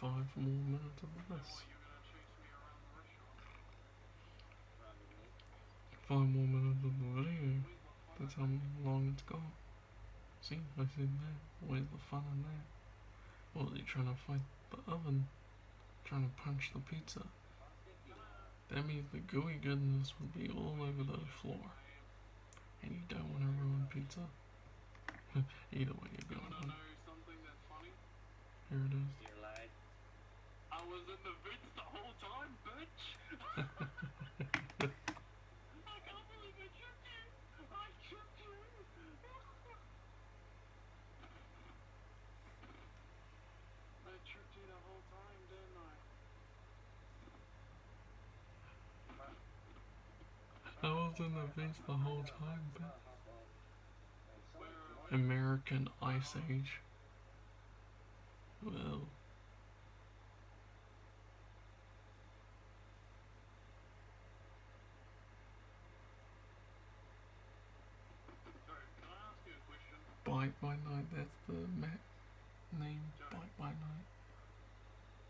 5 more minutes of this. 5 more minutes of the video. That's how long it's got. See, I said that. Where's the fun in that? What, are they trying to fight the oven? Trying to punch the pizza? That means the gooey goodness will be all over the floor. And you don't want to ruin pizza. Either way you're going on. Here it is. I was in the Vince the whole time, bitch! I can't believe I tricked you! I tricked you! I tricked you the whole time, didn't I? I was in the Vince the whole time, but American Ice Age. Well, Sorry, can I ask you a question? Bite by Night, that's the name. Bite by Night.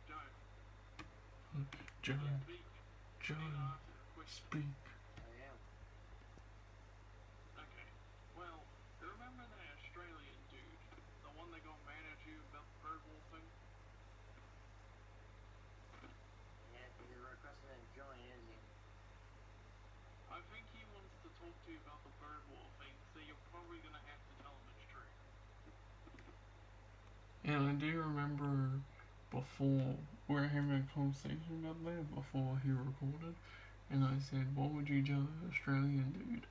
Joe, Joe, speak. Joe, Can I ask you a question? speak. Okay, well, remember that Australian dude? The one that got mad at you about the bird wolfing? Yeah, he's requesting a join, isn't he? I think he wants to talk to you about the bird wolfing, so you're probably gonna have to tell him it's true. And I do remember before we were having a conversation about that before he recorded, and I said, "What would you tell an Australian dude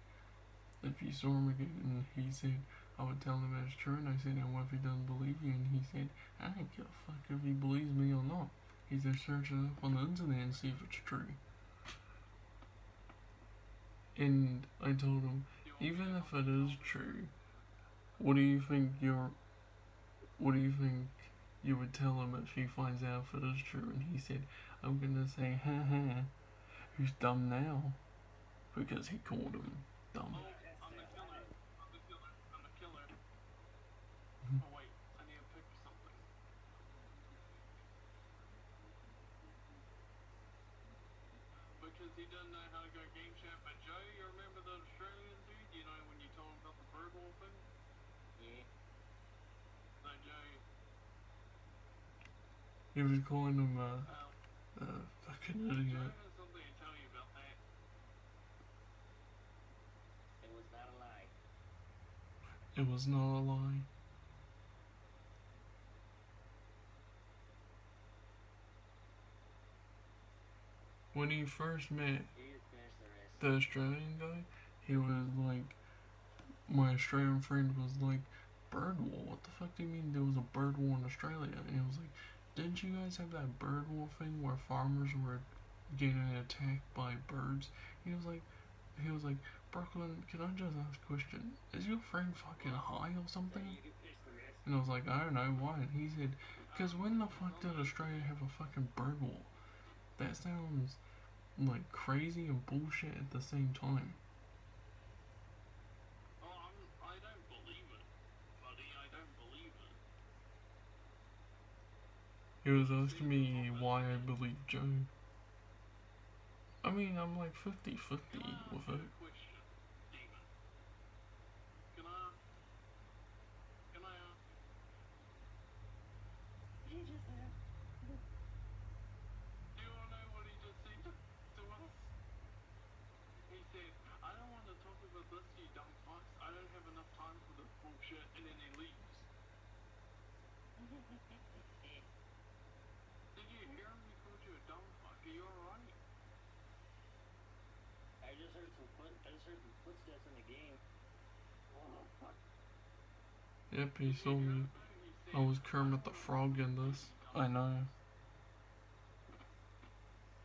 if you saw him again?" And he said, "I would tell him it's true." And I said, "And what if he doesn't believe you?" And he said, "I don't give a fuck if he believes me or not. He's just searching up on the internet and see if it's true." And I told him, even if it is true, what do you think you would tell him if he finds out if it is true? And he said, "I'm gonna say, ha ha, who's dumb now?" Because he called him dumb. Oh, I'm the killer. I'm the killer. I'm the killer. Mhm. Oh wait, I need to pick something. Because he doesn't know how to go game chat, but Joe, you remember the Australian dude? You know when you told him about the bird wolfing? Yeah. No, Joe. He was calling him a fucking Joe idiot. has something to tell you about that. It was not a lie. It was not a lie. When he first met You finish the rest. the Australian guy, he was like, my Australian friend was like, bird war? What the fuck do you mean there was a bird war in Australia? And he was like, didn't you guys have that bird war thing where farmers were getting attacked by birds? He was like, Brooklyn, can I just ask a question? Is your friend fucking high or something? You can finish the rest. And I was like, I don't know why. And he said, because when the fuck did Australia have a fucking bird war? That sounds like crazy and bullshit at the same time. Oh, I don't believe it, buddy. I don't believe it. He was asking me why I believe Joe. I mean, I'm like 50-50 with it. Question, Demon. Can I ask? You just have. Do you wanna know what he just said to us? He said, I don't want to talk about this, you dumb fucks. I don't have enough time for this bullshit, and then he leaves. Did you hear him? He called you a dumb fuck. Are you alright? I just heard some footsteps in the game. Oh fuck. Yep, he saw me. I was Kermit the Frog in this. I know.